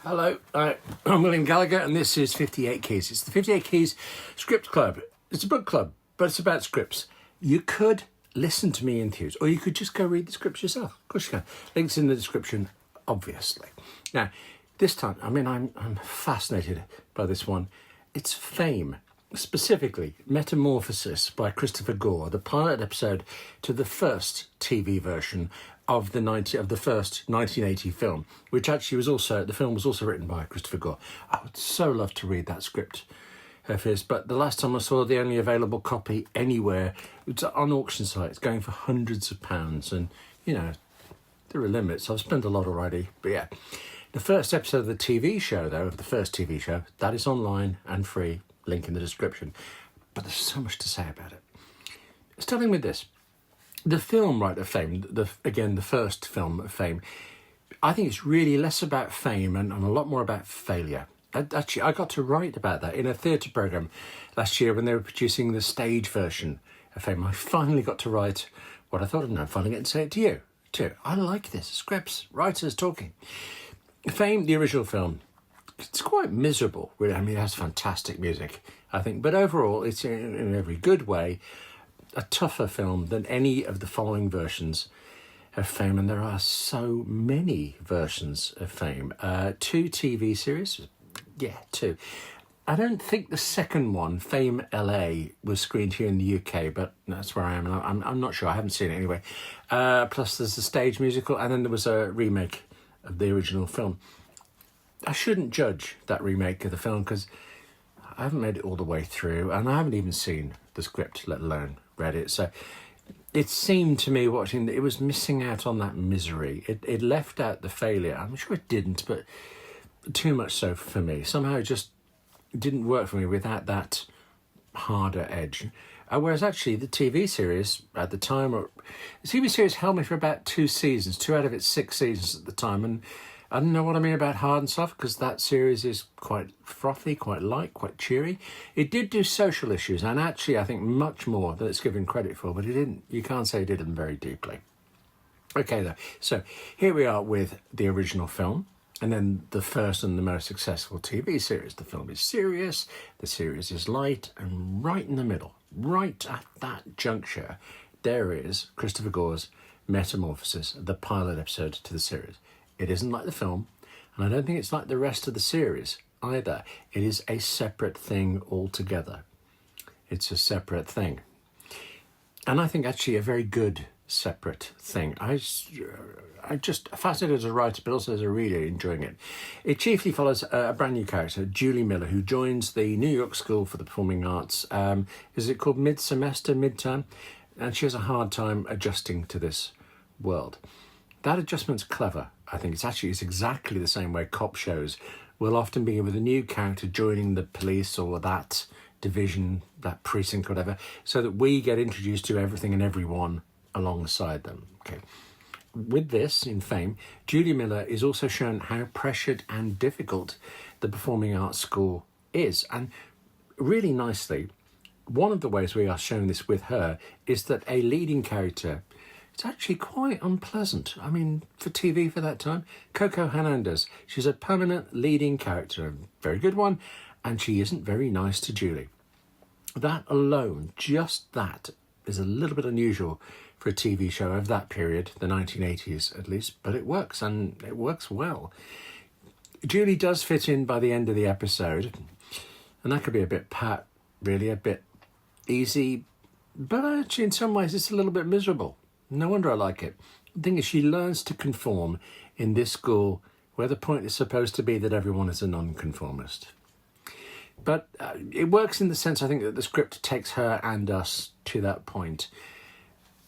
Hello, I'm William Gallagher, and this is 58 Keys. It's the 58 Keys Script Club. It's a book club, but it's about scripts. You could listen to me enthuse, or you could just go read the scripts yourself. Of course you can. Links in the description, obviously. Now, this time, I'm fascinated by this one. It's Fame, specifically Metamorphosis by Christopher Gore, the pilot episode to the first TV version of the first 1980 film, which actually the film was also written by Christopher Gore. I would so love to read that script of his, but the last time I saw the only available copy anywhere, it's on auction sites going for hundreds of pounds, and there are limits. I've spent a lot already, but yeah. The first episode of the TV show, though, of the first TV show, that is online and free, link in the description. But there's so much to say about it. Starting with this. The film, of Fame, the first film of Fame, I think it's really less about fame and a lot more about failure. Actually, I got to write about that in a theatre programme last year when they were producing the stage version of Fame. I finally got to write what I thought I'd know. Finally get to say it to you, too. I like this. Scripts, writers talking. Fame, the original film, it's quite miserable. Really. It has fantastic music, I think. But overall, it's in every good way a tougher film than any of the following versions of Fame, and there are so many versions of Fame. 2 TV series, two. I don't think the second one, Fame LA, was screened here in the UK, but that's where I am, and I'm not sure. I haven't seen it anyway. Plus, there's the stage musical, and then there was a remake of the original film. I shouldn't judge that remake of the film because I haven't made it all the way through, and I haven't even seen the script, let alone read it. So it seemed to me watching it was missing out on that misery. It left out the failure. I'm sure it didn't, but too much so for me. Somehow it just didn't work for me without that harder edge. Whereas actually the TV series at the time, the TV series held me for about 2 seasons, 2 out of its 6 seasons at the time. And I don't know what I mean about hard and soft, because that series is quite frothy, quite light, quite cheery. It did do social issues, and actually I think much more than it's given credit for, but it didn't. You can't say it did them very deeply. Okay, though. So here we are with the original film, and then the first and the most successful TV series. The film is serious, the series is light, and right in the middle, right at that juncture, there is Christopher Gore's Metamorphosis, the pilot episode to the series. It isn't like the film, and I don't think it's like the rest of the series either. It is a separate thing altogether. It's a separate thing. And I think actually a very good separate thing. I'm just fascinated as a writer, but also as a reader, enjoying it. It chiefly follows a brand new character, Julie Miller, who joins the New York School for the Performing Arts. Is it called midterm? And she has a hard time adjusting to this world. That adjustment's clever. I think it's exactly the same way cop shows will often begin with a new character joining the police or that division, that precinct, whatever, so that we get introduced to everything and everyone alongside them. Okay. With this, in Fame, Julie Miller is also shown how pressured and difficult the Performing Arts School is. And really nicely, one of the ways we are shown this with her is that a leading character, it's actually quite unpleasant. For TV for that time, Coco Hernandez, she's a permanent leading character, a very good one, and she isn't very nice to Julie. That alone, just that, is a little bit unusual for a TV show of that period, the 1980s at least, but it works, and it works well. Julie does fit in by the end of the episode, and that could be a bit pat, really, a bit easy, but actually in some ways it's a little bit miserable. No wonder I like it. The thing is, she learns to conform in this school where the point is supposed to be that everyone is a nonconformist. But it works in the sense, I think, that the script takes her and us to that point.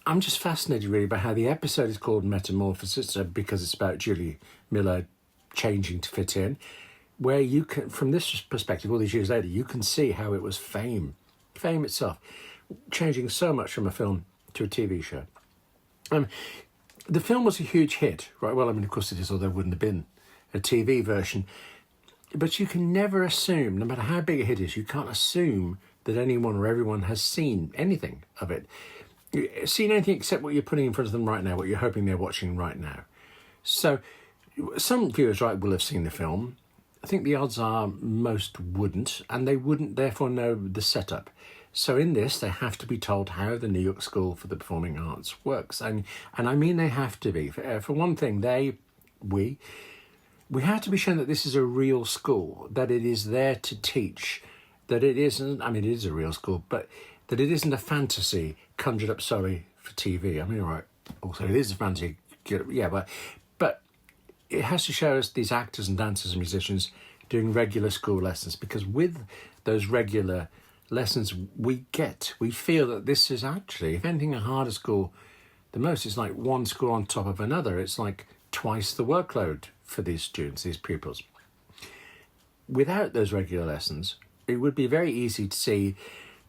I'm just fascinated, really, by how the episode is called Metamorphosis, because it's about Julie Miller changing to fit in, where you can, from this perspective, all these years later, you can see how it was Fame itself, changing so much from a film to a TV show. The film was a huge hit, right? Well, of course it is, or there wouldn't have been a TV version. But you can never assume, no matter how big a hit is, you can't assume that anyone or everyone has seen anything of it. Seen anything except what you're putting in front of them right now, what you're hoping they're watching right now. So some viewers, right, will have seen the film. I think the odds are most wouldn't, and they wouldn't therefore know the setup. So in this, they have to be told how the New York School for the Performing Arts works. And I mean they have to be. For one thing, we have to be shown that this is a real school, that it is there to teach, that it isn't, I mean, it is a real school, but that it isn't a fantasy conjured up solely for TV. I mean, all right, also it is a fantasy, yeah, but it has to show us these actors and dancers and musicians doing regular school lessons, because with those regular lessons we feel that this is actually, if anything, a harder school than most. It's like one school on top of another. It's like twice the workload for these students, these pupils. Without those regular lessons, it would be very easy to see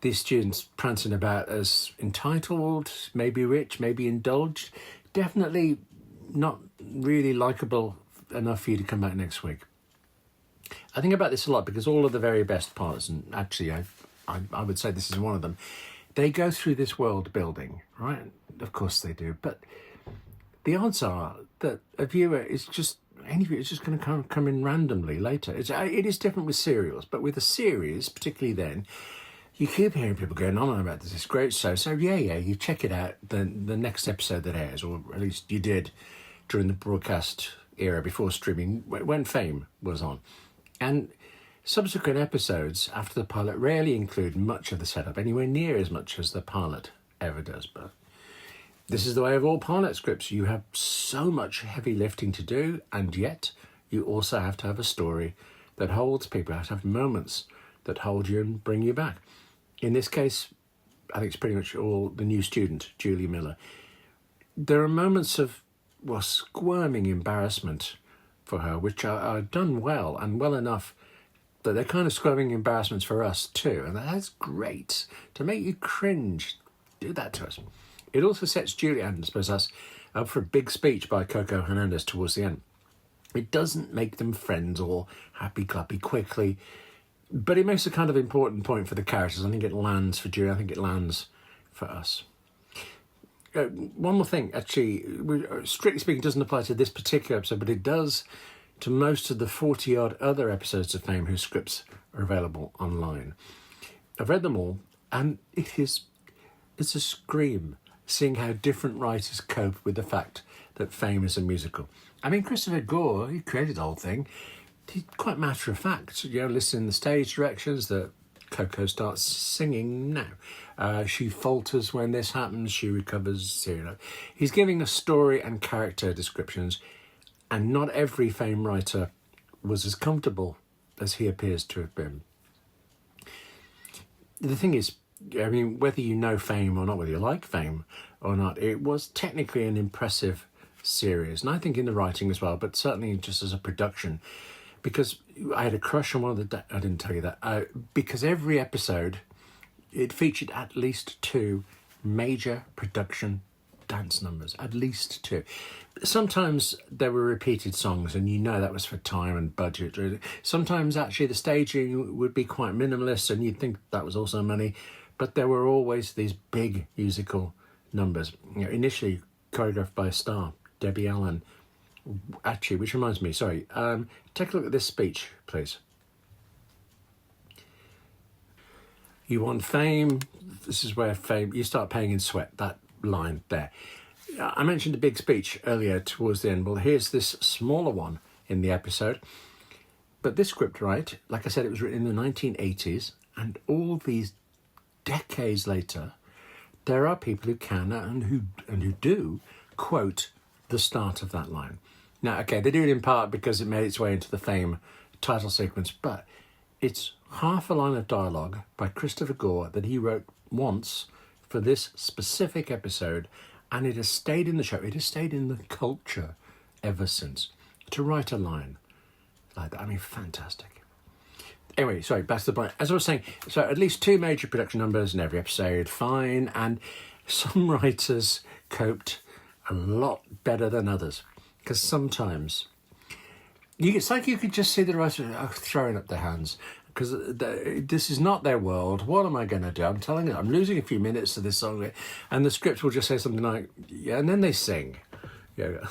these students prancing about as entitled, maybe rich, maybe indulged, definitely not really likeable enough for you to come back next week. I think about this a lot because all of the very best parts, and actually I would say this is one of them, they go through this world building, right? Of course they do, but the odds are that a viewer is just, any viewer is just going to come in randomly later. It is different with serials, but with a series, particularly then, you keep hearing people going on about this great show. So yeah, you check it out the next episode that airs, or at least you did during the broadcast era before streaming, when Fame was on. And subsequent episodes after the pilot rarely include much of the setup, anywhere near as much as the pilot ever does. But this is the way of all pilot scripts. You have so much heavy lifting to do, and yet you also have to have a story that holds people. You have to have moments that hold you and bring you back. In this case, I think it's pretty much all the new student, Julie Miller. There are moments of squirming embarrassment for her, which are done well and well enough that they're kind of squirming embarrassments for us too. And that's great. To make you cringe, do that to us. It also sets Julie, and I suppose us, up for a big speech by Coco Hernandez towards the end. It doesn't make them friends or happy-clappy quickly, but it makes a kind of important point for the characters. I think it lands for Julie. I think it lands for us. One more thing, actually, strictly speaking, doesn't apply to this particular episode, but it does to most of the 40-odd other episodes of Fame whose scripts are available online. I've read them all, and it's a scream seeing how different writers cope with the fact that Fame is a musical. I mean, Christopher Gore, he created the whole thing. He's quite matter of fact, listening to the stage directions that Coco starts singing now. She falters when this happens, she recovers. He's giving us story and character descriptions, and not every Fame writer was as comfortable as he appears to have been. The thing is, I mean, whether you know Fame or not, whether you like Fame or not, it was technically an impressive series, and I think in the writing as well, but certainly just as a production. Because I had a crush on one of the... I didn't tell you that. Because every episode, it featured at least 2 major production dance numbers. At least 2. Sometimes there were repeated songs, and that was for time and budget. Sometimes, actually, the staging would be quite minimalist, and you'd think that was also money. But there were always these big musical numbers. Initially choreographed by a star, Debbie Allen. Actually, which reminds me, take a look at this speech, please. You want fame, this is where fame, you start paying in sweat, that line there. I mentioned a big speech earlier towards the end. Well, here's this smaller one in the episode. But this script, right, like I said, it was written in the 1980s, and all these decades later, there are people who can and who do quote the start of that line. Now, okay, they do it in part because it made its way into the Fame title sequence, but it's half a line of dialogue by Christopher Gore that he wrote once for this specific episode, and it has stayed in the show. It has stayed in the culture ever since. To write a line like that, I mean, fantastic. Anyway, back to the point. As I was saying, so at least 2 major production numbers in every episode, fine, and some writers coped a lot better than others. Because sometimes it's like you could just see the writer throwing up their hands, because this is not their world. What am I going to do? I'm telling you, I'm losing a few minutes to this song, and the script will just say something like, yeah, and then they sing. yoga.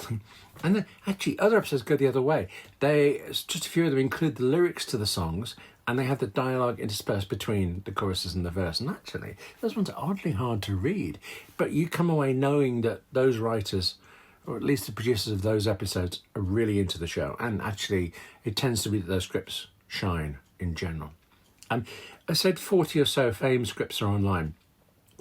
And then actually other episodes go the other way. Just a few of them include the lyrics to the songs, and they have the dialogue interspersed between the choruses and the verse. And actually, those ones are oddly hard to read, but you come away knowing that those writers, or at least the producers of those episodes, are really into the show. And actually, it tends to be that those scripts shine in general. I said 40 or so Fame scripts are online.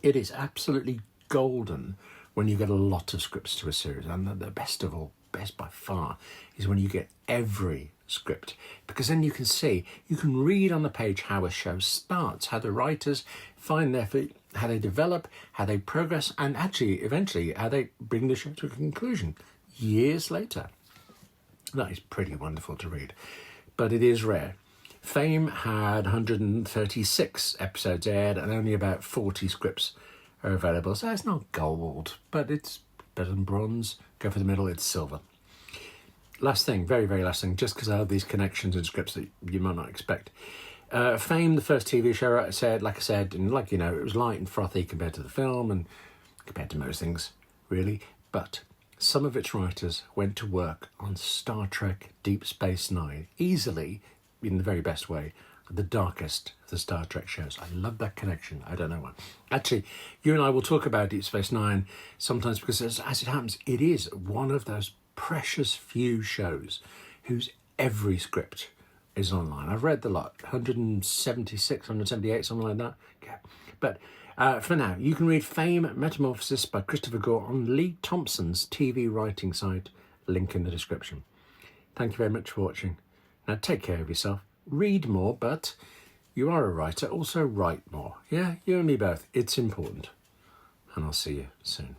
It is absolutely golden when you get a lot of scripts to a series. And the best of all, best by far, is when you get every script, because then you can read on the page how a show starts, how the writers find their feet, how they develop, how they progress, and actually eventually how they bring the show to a conclusion years later. That is pretty wonderful to read, but it is rare. Fame had 136 episodes aired and only about 40 scripts are available, so it's not gold, but it's better than bronze. Go for the middle, it's silver. Last thing, very, very last thing, just because I have these connections and scripts that you might not expect. Fame, the first TV show, it was light and frothy compared to the film and compared to most things, really. But some of its writers went to work on Star Trek Deep Space Nine, easily, in the very best way, the darkest of the Star Trek shows. I love that connection. I don't know why. Actually, you and I will talk about Deep Space Nine sometimes because, as it happens, it is one of those precious few shows whose every script is online. I've read the lot, 176, 178, something like that. Yeah. But for now, you can read Fame Metamorphosis by Christopher Gore on Lee Thompson's TV writing site, link in the description. Thank you very much for watching. Now take care of yourself, read more, but you are a writer, also write more. Yeah, you and me both. It's important. And I'll see you soon.